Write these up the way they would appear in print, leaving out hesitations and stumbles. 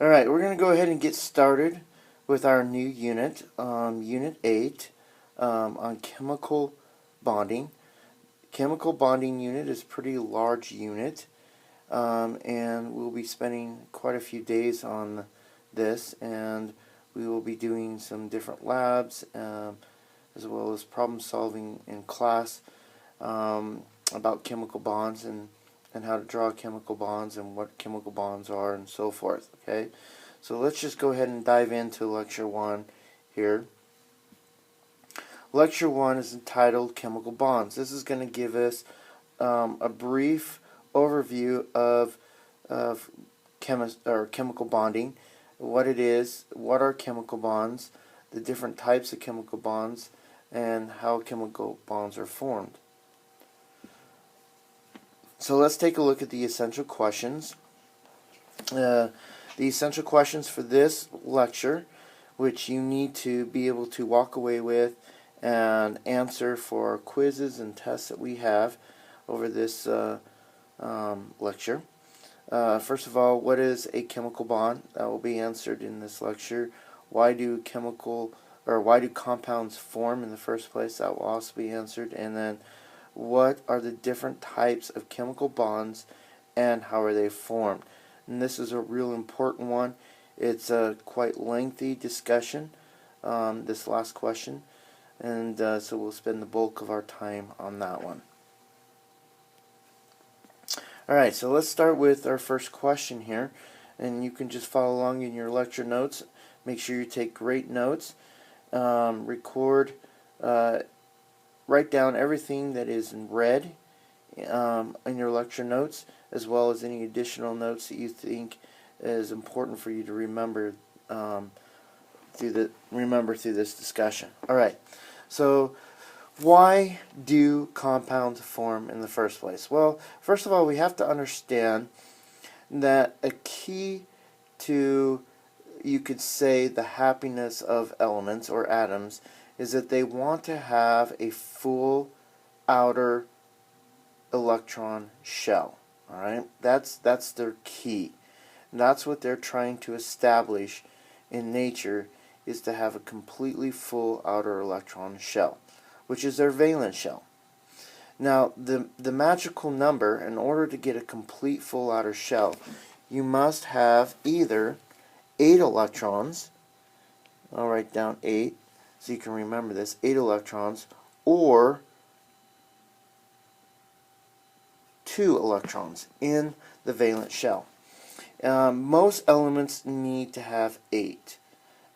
Alright, we're going to go ahead and get started with our new unit, Unit 8, on chemical bonding. Chemical bonding unit is a pretty large unit, and we'll be spending quite a few days on this, and we will be doing some different labs, as well as problem solving in class about chemical bonds and how to draw chemical bonds and what chemical bonds are and so forth. Okay, so let's just go ahead and dive into Lecture 1 here. Lecture 1 is entitled Chemical Bonds. This is going to give us a brief overview of chemical bonding, what it is, what are chemical bonds, the different types of chemical bonds, and how chemical bonds are formed. So let's take a look at the essential questions. The essential questions for this lecture, which you need to be able to walk away with and answer for quizzes and tests that we have over this lecture. First of all, what is a chemical bond? That will be answered in this lecture. Why do compounds form in the first place? That will also be answered. And then, what are the different types of chemical bonds and how are they formed? And this is a real important one. It's a quite lengthy discussion, this last question, and so we'll spend the bulk of our time on that one. Alright, so let's start with our first question here, and you can just follow along in your lecture notes. Make sure you take great notes. Record, write down everything that is in red in your lecture notes, as well as any additional notes that you think is important for you to remember through this discussion. Alright, so why do compounds form in the first place? Well, first of all, we have to understand that a key to, you could say, the happiness of elements or atoms is that they want to have a full outer electron shell. Alright, that's their key. And that's what they're trying to establish in nature, is to have a completely full outer electron shell, which is their valence shell. Now, the magical number, in order to get a complete full outer shell, you must have either 8 electrons, I'll write down 8 so you can remember this, 8 electrons, or 2 electrons in the valence shell. Most elements need to have 8.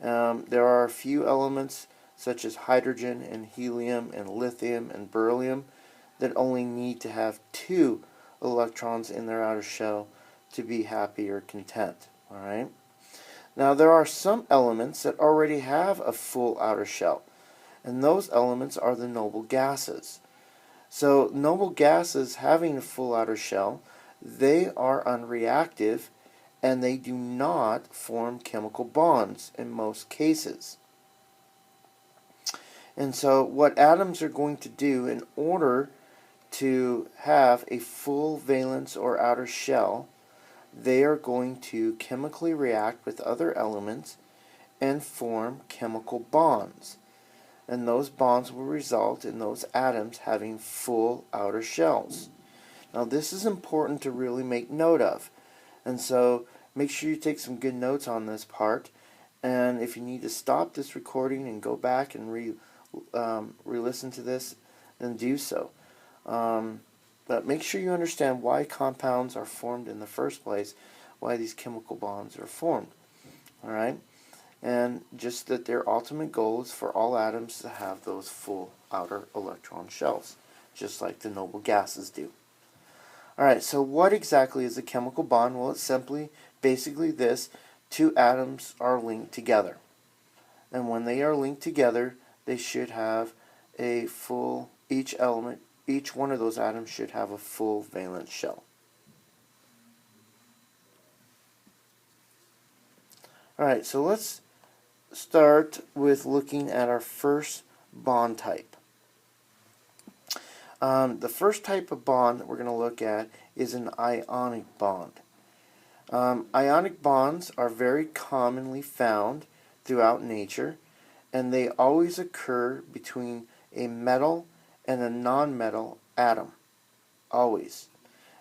There are a few elements such as hydrogen and helium and lithium and beryllium that only need to have 2 electrons in their outer shell to be happy or content. Alright? Now, there are some elements that already have a full outer shell, and those elements are the noble gases. So noble gases having a full outer shell, they are unreactive and they do not form chemical bonds in most cases. And so what atoms are going to do in order to have a full valence or outer shell, they are going to chemically react with other elements and form chemical bonds. And those bonds will result in those atoms having full outer shells. Now, this is important to really make note of. And so make sure you take some good notes on this part. And if you need to stop this recording and go back and re-listen to this, then do so. But make sure you understand why compounds are formed in the first place, why these chemical bonds are formed. Alright? And just that their ultimate goal is for all atoms to have those full outer electron shells, just like the noble gases do. Alright, so what exactly is a chemical bond? Well, it's basically this: 2 atoms are linked together. And when they are linked together, they should have a full, each one of those atoms should have a full valence shell. Alright, so let's start with looking at our first bond type. The first type of bond that we're going to look at is an ionic bond. Ionic bonds are very commonly found throughout nature, and they always occur between a metal and a non-metal atom. Always.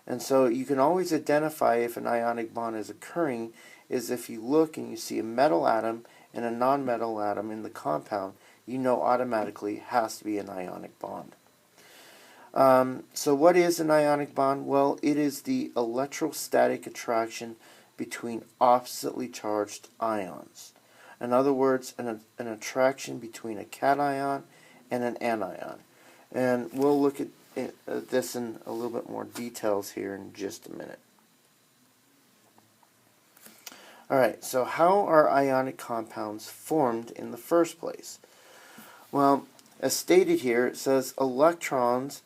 And so you can always identify if an ionic bond is occurring is if you look and you see a metal atom and a non-metal atom in the compound, you know automatically it has to be an ionic bond. So what is an ionic bond? Well, it is the electrostatic attraction between oppositely charged ions. In other words, an attraction between a cation and an anion. And we'll look at this in a little bit more details here in just a minute. Alright, so how are ionic compounds formed in the first place? Well, as stated here, it says electrons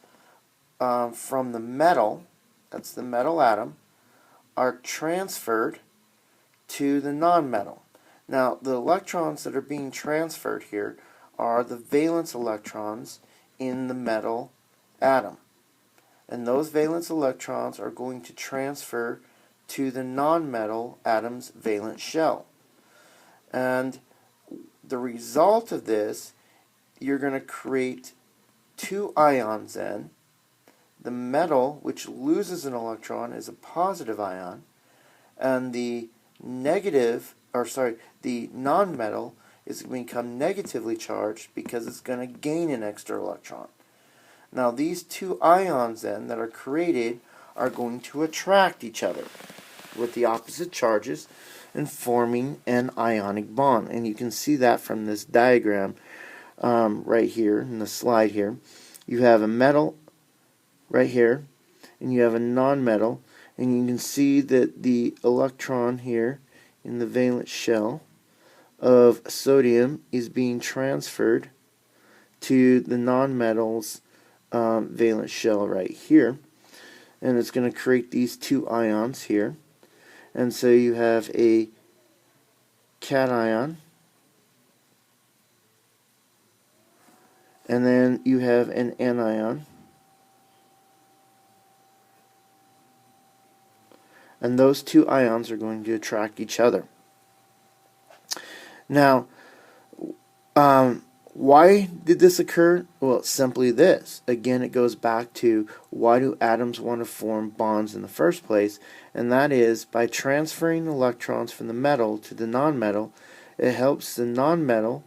from the metal, that's the metal atom, are transferred to the nonmetal. Now, the electrons that are being transferred here are the valence electrons in the metal atom. And those valence electrons are going to transfer to the nonmetal atom's valence shell. And the result of this, you're going to create two ions then. The metal, which loses an electron, is a positive ion, and the nonmetal is going to become negatively charged because it's going to gain an extra electron. Now these two ions then that are created are going to attract each other with the opposite charges and forming an ionic bond. And you can see that from this diagram right here in the slide here. You have a metal right here, and you have a non-metal, and you can see that the electron here in the valence shell of sodium is being transferred to the non-metal's valence shell right here, and it's going to create these two ions here. And so you have a cation, and then you have an anion. And those two ions are going to attract each other. Now, why did this occur? Well, it's simply this. Again, it goes back to why do atoms want to form bonds in the first place? And that is by transferring electrons from the metal to the nonmetal, it helps the nonmetal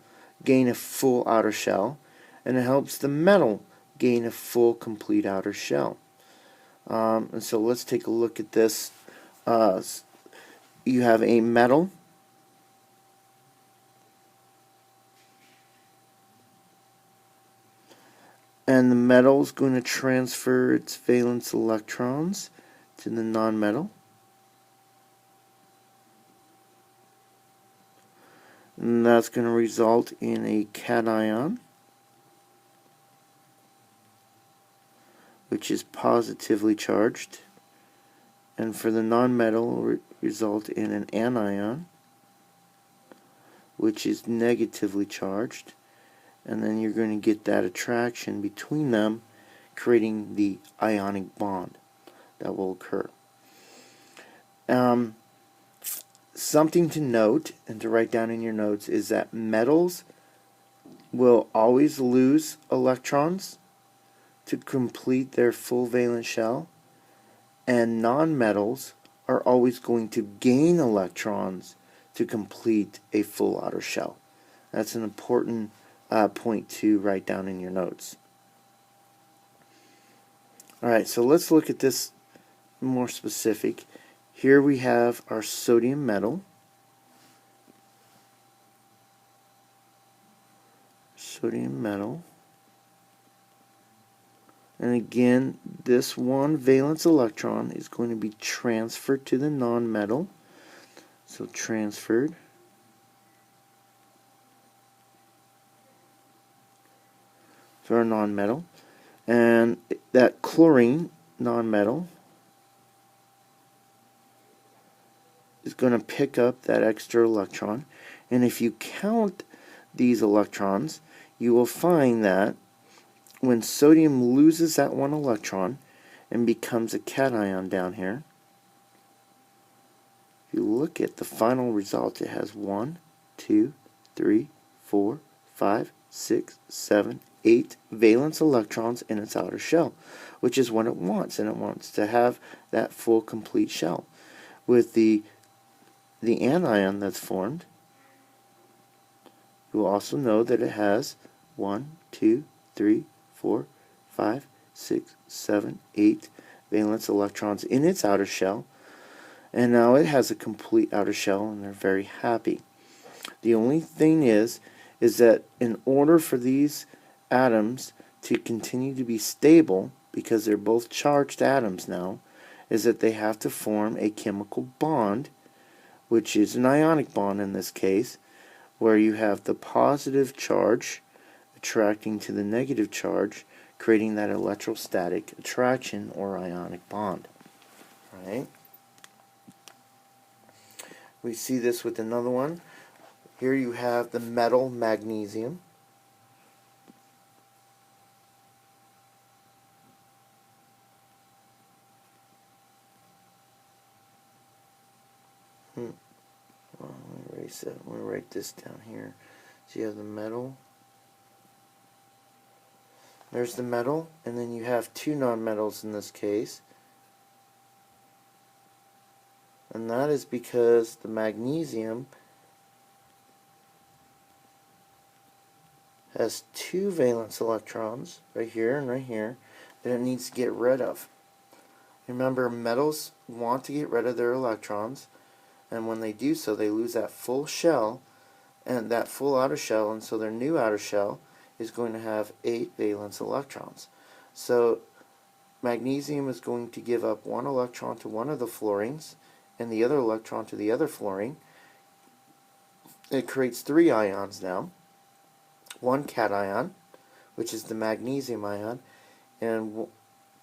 gain a full outer shell, and it helps the metal gain a full, complete outer shell. And so let's take a look at this. You have a metal, and the metal is going to transfer its valence electrons to the nonmetal, and that's going to result in a cation, which is positively charged. And for the nonmetal, result in an anion, which is negatively charged. And then you're going to get that attraction between them, creating the ionic bond that will occur. Something to note and to write down in your notes is that metals will always lose electrons to complete their full valence shell, and nonmetals are always going to gain electrons to complete a full outer shell. That's an important point to write down in your notes. Alright, so let's look at this more specific. Here we have our sodium metal. Sodium metal. And again, this one valence electron is going to be transferred to the nonmetal. So transferred. To our nonmetal. And that chlorine nonmetal is going to pick up that extra electron. And if you count these electrons, you will find that when sodium loses that one electron and becomes a cation down here, you look at the final result, it has 1, 2, 3, 4, 5, 6, 7, 8 valence electrons in its outer shell, which is what it wants, and it wants to have that full complete shell. With the anion that's formed, you will also know that it has 1, 2, 3, 4, 5, 6, 7, 8 valence electrons in its outer shell, and now it has a complete outer shell, and they're very happy. The only thing is that in order for these atoms to continue to be stable, because they're both charged atoms now, is that they have to form a chemical bond, which is an ionic bond in this case, where you have the positive charge attracting to the negative charge, creating that electrostatic attraction or ionic bond. Right? We see this with another one. Here you have the metal magnesium. Well, let me erase that. I'm going to write this down here. So you have the metal. There's the metal, and then you have two nonmetals in this case. And that is because the magnesium has two valence electrons, right here and right here, that it needs to get rid of. Remember, metals want to get rid of their electrons, and when they do so, they lose that full shell, and that full outer shell, and so their new outer shell is going to have 8 valence electrons. So magnesium is going to give up one electron to one of the fluorines, and the other electron to the other fluorine. It creates 3 ions now. One cation, which is the magnesium ion, and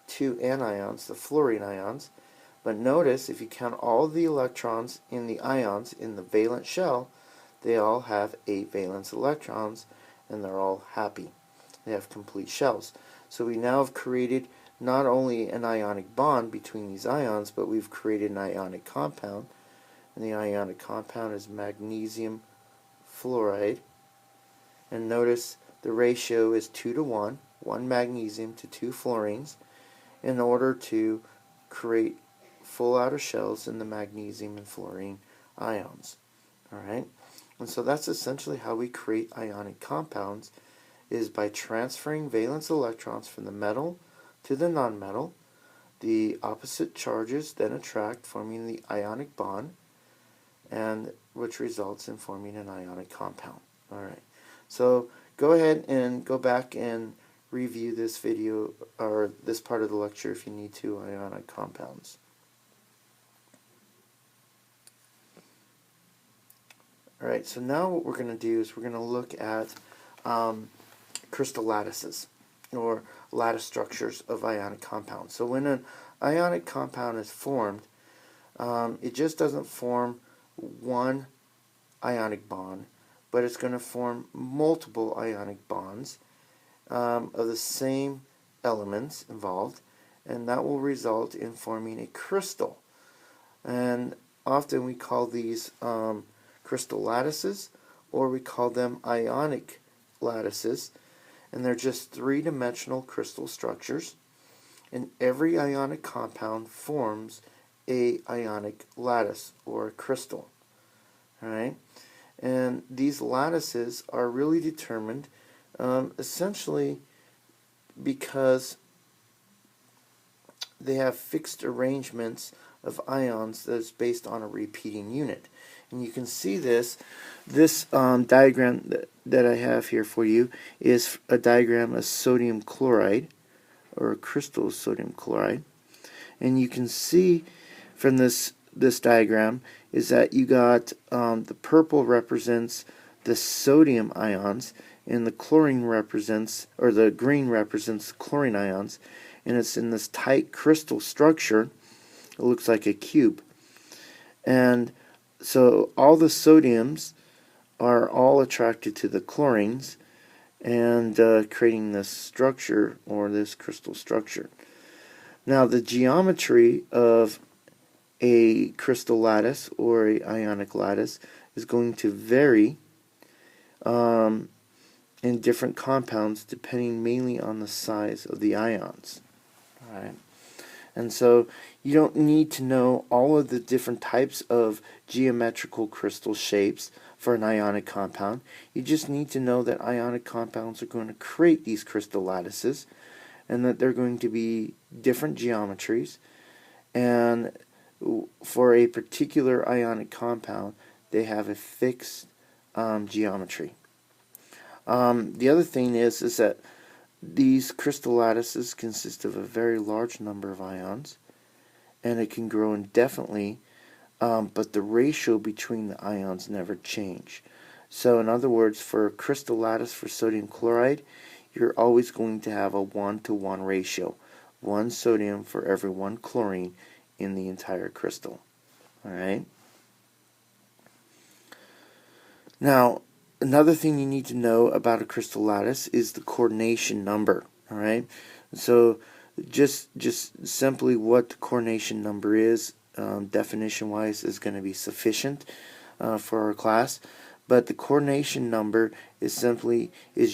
2 anions, the fluorine ions. But notice, if you count all the electrons in the ions in the valence shell, they all have 8 valence electrons, and they're all happy. They have complete shells. So we now have created not only an ionic bond between these ions, but we've created an ionic compound. And the ionic compound is magnesium fluoride. And notice the ratio is 2 to 1, 1 magnesium to 2 fluorines, in order to create full outer shells in the magnesium and fluorine ions. Alright? And so that's essentially how we create ionic compounds, is by transferring valence electrons from the metal to the nonmetal. The opposite charges then attract, forming the ionic bond, and which results in forming an ionic compound. Alright, so go ahead and go back and review this video, or this part of the lecture, if you need to, on ionic compounds. Alright, so now what we're going to do is we're going to look at crystal lattices, or lattice structures of ionic compounds. So when an ionic compound is formed, it just doesn't form one ionic bond, but it's going to form multiple ionic bonds of the same elements involved, and that will result in forming a crystal. And often we call these crystal lattices, or we call them ionic lattices, and they're just three-dimensional crystal structures, and every ionic compound forms a ionic lattice or a crystal. Alright? And these lattices are really determined essentially because they have fixed arrangements of ions that is based on a repeating unit. And you can see this diagram that I have here for you is a diagram of sodium chloride, or a crystal sodium chloride. And you can see from this diagram is that you got the purple represents the sodium ions, and the chlorine represents, or the green represents the chlorine ions, and it's in this tight crystal structure. It looks like a cube. And so all the sodiums are all attracted to the chlorines, and creating this structure, or this crystal structure. Now the geometry of a crystal lattice or a ionic lattice is going to vary in different compounds depending mainly on the size of the ions. All right. And so you don't need to know all of the different types of geometrical crystal shapes for an ionic compound. You just need to know that ionic compounds are going to create these crystal lattices and that they're going to be different geometries, and for a particular ionic compound they have a fixed geometry. The other thing is that these crystal lattices consist of a very large number of ions, and it can grow indefinitely, but the ratio between the ions never change. So in other words, for a crystal lattice for sodium chloride, you're always going to have a 1-to-1 ratio. 1 sodium for every 1 chlorine in the entire crystal. Alright? Now, another thing you need to know about a crystal lattice is the coordination number. Alright? So just simply what the coordination number is, definition-wise, is going to be sufficient for our class. But the coordination number is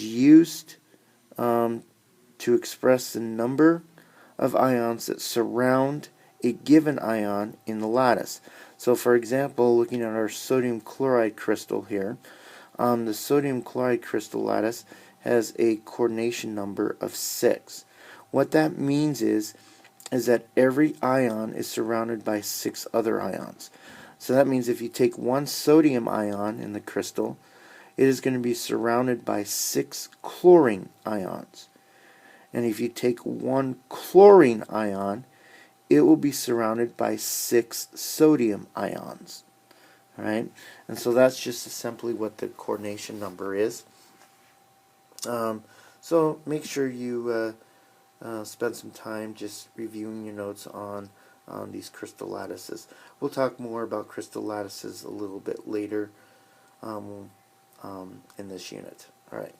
used to express the number of ions that surround a given ion in the lattice. So for example, looking at our sodium chloride crystal here, the sodium chloride crystal lattice has a coordination number of 6. What that means is that every ion is surrounded by 6 other ions. So that means if you take 1 sodium ion in the crystal, it is going to be surrounded by 6 chlorine ions. And if you take 1 chlorine ion, it will be surrounded by 6 sodium ions. Alright? And so that's just simply what the coordination number is. So make sure you spend some time just reviewing your notes on these crystal lattices. We'll talk more about crystal lattices a little bit later in this unit. Alright.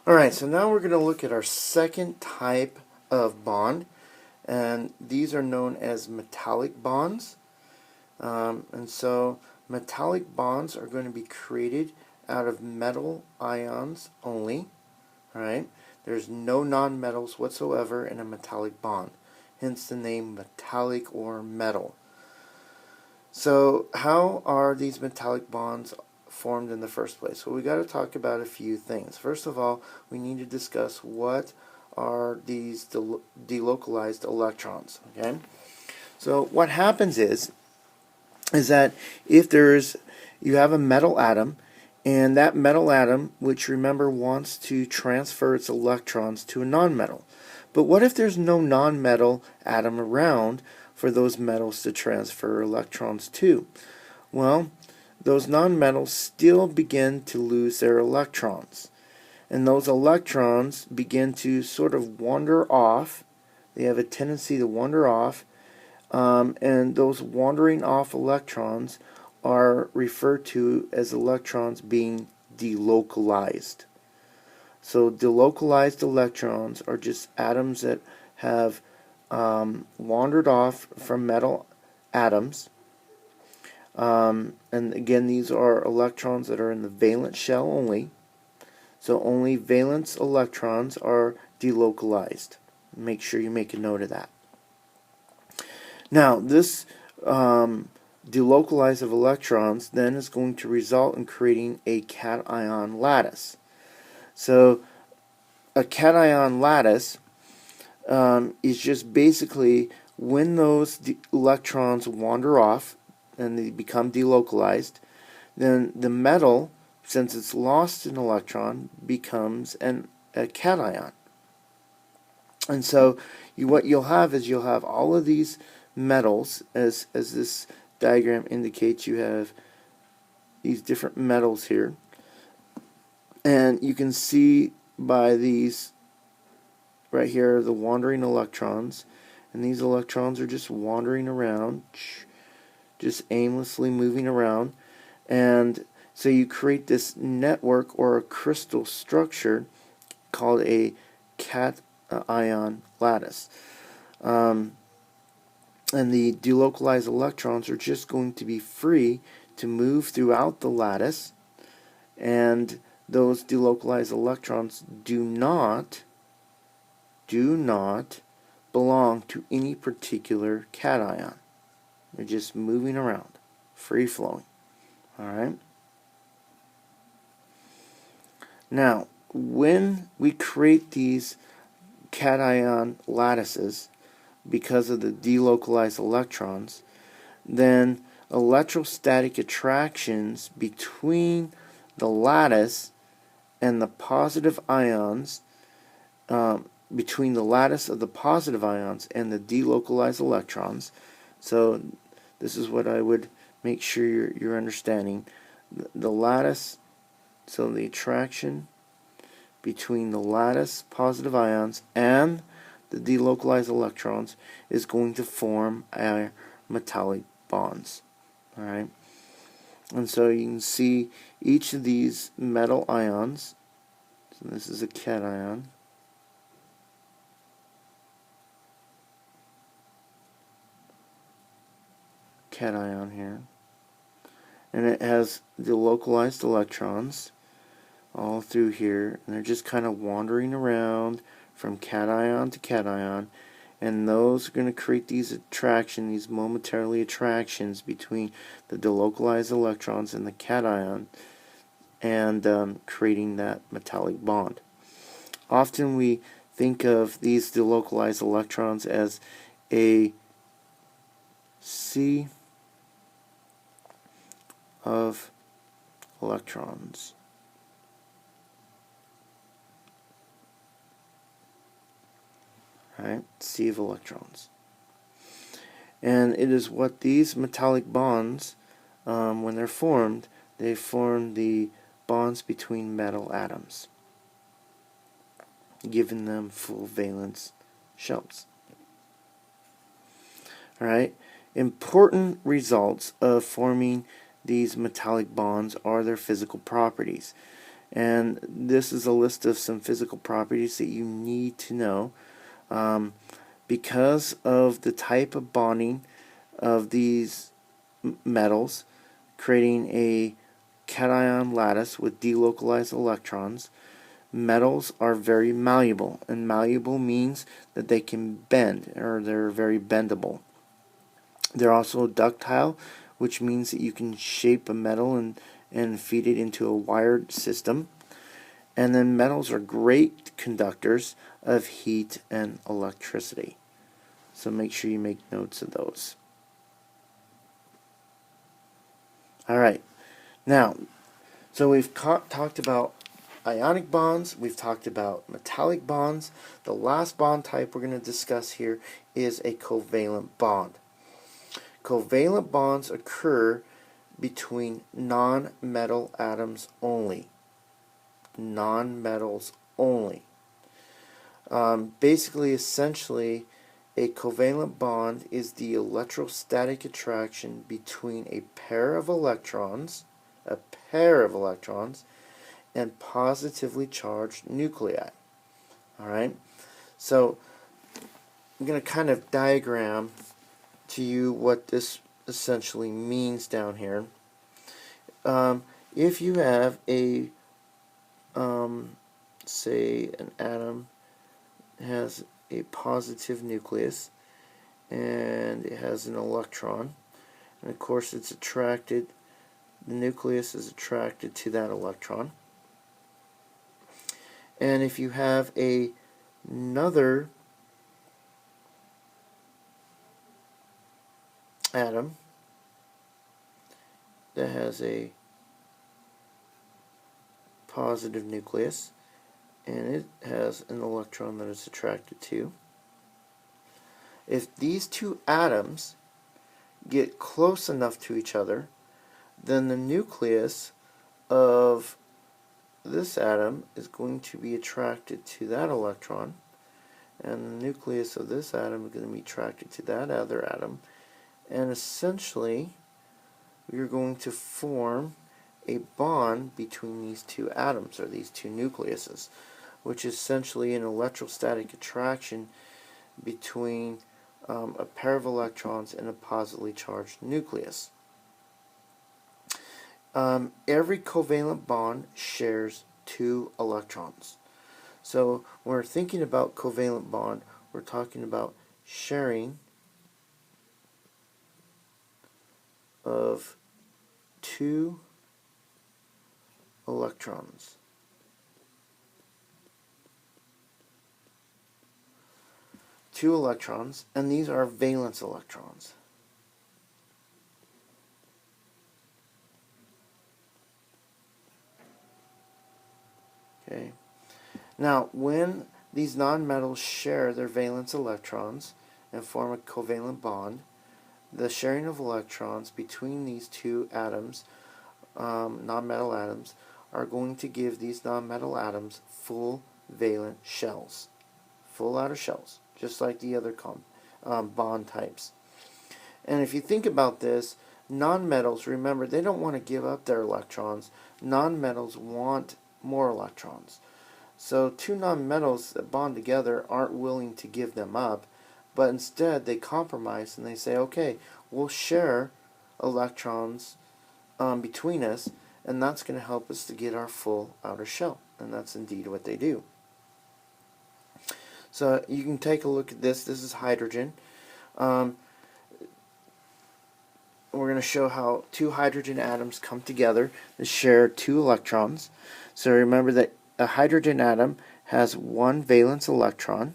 Alright, so now we're going to look at our second type of bond, and these are known as metallic bonds. And so metallic bonds are going to be created out of metal ions only. Alright, there's no nonmetals whatsoever in a metallic bond, hence the name metallic or metal. So how are these metallic bonds formed in the first place? Well, we got to talk about a few things. First of all, we need to discuss what are these delocalized electrons. Okay, so what happens is that if you have a metal atom, and that metal atom, which remember wants to transfer its electrons to a nonmetal, but what if there's no nonmetal atom around for those metals to transfer electrons to? Well, those nonmetals still begin to lose their electrons, and those electrons begin to sort of wander off. They have a tendency to wander off, and those wandering off electrons are referred to as electrons being delocalized. So delocalized electrons are just atoms that have wandered off from metal atoms. And again, these are electrons that are in the valence shell only. So only valence electrons are delocalized. Make sure you make a note of that. Now, this delocalized of electrons then is going to result in creating a cation lattice. So a cation lattice is just basically when those electrons wander off and they become delocalized, then the metal, since it's lost an electron, becomes a cation. And so what you'll have is you'll have all of these metals, as this diagram indicates. You have these different metals here, and you can see by these right here the wandering electrons, and these electrons are just wandering around, just aimlessly moving around, and So you create this network or a crystal structure called a cation lattice. And the delocalized electrons are just going to be free to move throughout the lattice, and those delocalized electrons do not belong to any particular cation. They're just moving around, free flowing. Alright? Now, when we create these cation lattices, because of the delocalized electrons, then electrostatic attractions between the lattice and the positive ions, between the lattice of the positive ions and the delocalized electrons. So this is what I would make sure you're understanding. The lattice, so the attraction between the lattice positive ions and the delocalized electrons is going to form our metallic bonds. Alright? And so you can see each of these metal ions. So this is a cation. Cation here. And it has delocalized electrons all through here, and they're just kind of wandering around from cation to cation, and those are going to create these these momentarily attractions between the delocalized electrons and the cation, and creating that metallic bond. Often we think of these delocalized electrons as a sea of electrons. Right? Sea of electrons. And it is what these metallic bonds, when they're formed, they form the bonds between metal atoms, giving them full valence shells. Alright? Important results of forming these metallic bonds are their physical properties. And this is a list of some physical properties that you need to know. Because of the type of bonding of these metals, creating a cation lattice with delocalized electrons, metals are very malleable, and malleable means that they can bend, or they're very bendable. They're also ductile, which means that you can shape a metal and feed it into a wired system. And then metals are great conductors of heat and electricity. So make sure you make notes of those. Alright, now, so we've talked about ionic bonds, we've talked about metallic bonds. The last bond type we're going to discuss here is a covalent bond. Covalent bonds occur between non-metal atoms only. Non-metals only. Basically, essentially, a covalent bond is the electrostatic attraction between a pair of electrons, and positively charged nuclei. Alright? So, I'm going to kind of diagram to you what this essentially means down here. If you have a say an atom has a positive nucleus and it has an electron, and of course it's attracted, the nucleus is attracted to that electron. And if you have another atom that has a positive nucleus and it has an electron that it's attracted to, if these two atoms get close enough to each other, then the nucleus of this atom is going to be attracted to that electron, and the nucleus of this atom is going to be attracted to that other atom, and essentially you're going to form a bond between these two atoms, or these two nucleuses, which is essentially an electrostatic attraction between a pair of electrons in a positively charged nucleus. Every covalent bond shares 2 electrons. So when we're thinking about covalent bond, we're talking about sharing of 2 electrons. Two electrons, and these are valence electrons. Okay. Now, when these nonmetals share their valence electrons and form a covalent bond, the sharing of electrons between these two atoms, nonmetal atoms, are going to give these nonmetal atoms full valent shells, full outer shells, just like the other bond types. And if you think about this, nonmetals, remember, they don't want to give up their electrons. Nonmetals want more electrons. So two nonmetals that bond together aren't willing to give them up, but instead they compromise and they say, okay, we'll share electrons between us, and that's going to help us to get our full outer shell. And that's indeed what they do. So you can take a look at this. This is hydrogen. We're going to show how two hydrogen atoms come together to share 2 electrons. So remember that a hydrogen atom has 1 valence electron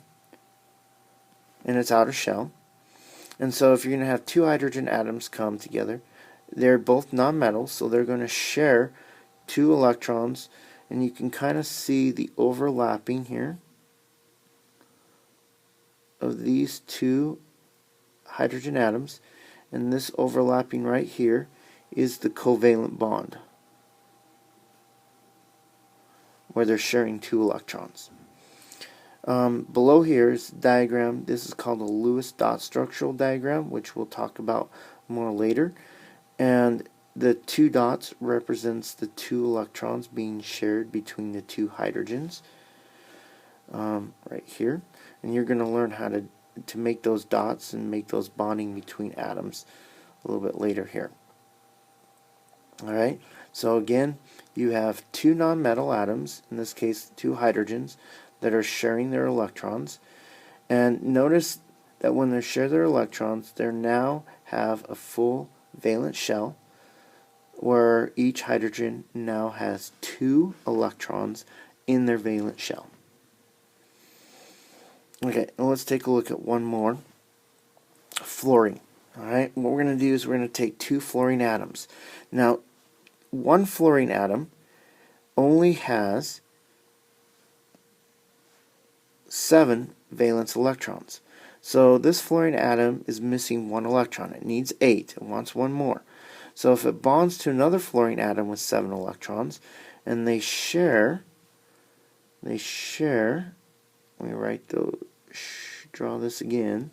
in its outer shell. And so if you're going to have 2 hydrogen atoms come together, they're both nonmetals, so they're going to share 2 electrons, and you can kind of see the overlapping here of these 2 hydrogen atoms, and this overlapping right here is the covalent bond, where they're sharing 2 electrons. Below here is the diagram. This is called a Lewis dot structural diagram, which we'll talk about more later. And the 2 dots represents the 2 electrons being shared between the 2 hydrogens, right here. And you're going to learn how to make those dots and make those bonding between atoms a little bit later here. Alright, so again, you have 2 nonmetal atoms, in this case 2 hydrogens, that are sharing their electrons. And notice that when they share their electrons, they now have a full valence shell, where each hydrogen now has 2 electrons in their valence shell. Okay, now let's take a look at one more. Fluorine. Alright, what we're going to do is we're going to take 2 fluorine atoms. Now, one fluorine atom only has 7 valence electrons. So this fluorine atom is missing 1 electron. It needs 8. It wants 1 more. So if it bonds to another fluorine atom with 7 electrons, and they share, let me write those, draw this again,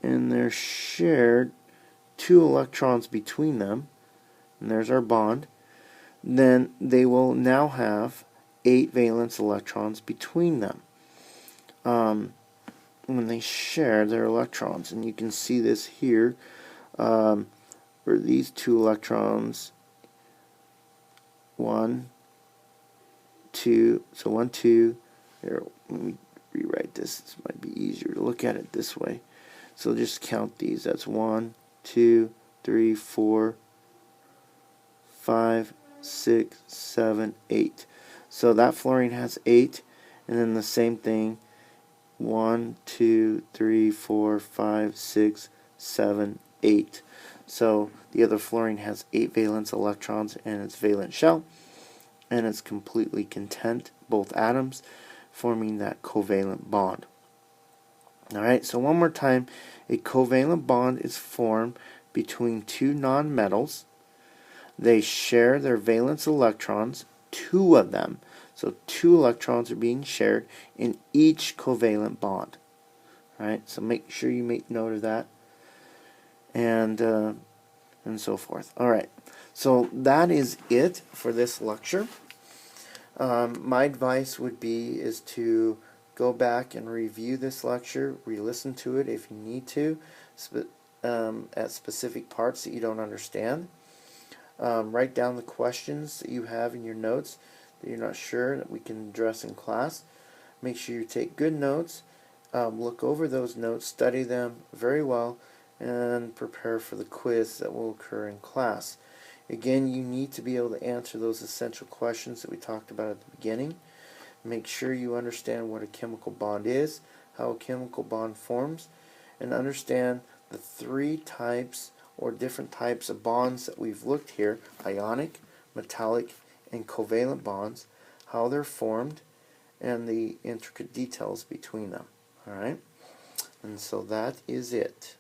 and they're shared 2 electrons between them, and there's our bond, then they will now have 8 valence electrons between them when they share their electrons. And you can see this here, where these 2 electrons, 1, 2, so 1, 2, here, let me rewrite this. This might be easier to look at it this way. So just count these. That's 1, 2, 3, 4, 5, 6, 7, 8. So that fluorine has 8, and then the same thing, 1, 2, 3, 4, 5, 6, 7, 8. So the other fluorine has 8 valence electrons in its valence shell, and it's completely content, both atoms, forming that covalent bond. Alright, so one more time, a covalent bond is formed between 2 nonmetals. They share their valence electrons, 2 of them. So 2 electrons are being shared in each covalent bond. Alright, so make sure you make note of that, and so forth. Alright, So that is it for this lecture. My advice would be is to go back and review this lecture, re-listen to it if you need to, at specific parts that you don't understand. Write down the questions that you have in your notes that you're not sure that we can address in class. Make sure you take good notes, look over those notes, study them very well, and prepare for the quiz that will occur in class. Again, you need to be able to answer those essential questions that we talked about at the beginning. Make sure you understand what a chemical bond is, how a chemical bond forms, and understand the three types or different types of bonds that we've looked here: ionic, metallic, and covalent bonds, how they're formed, and the intricate details between them. Alright? And so that is it.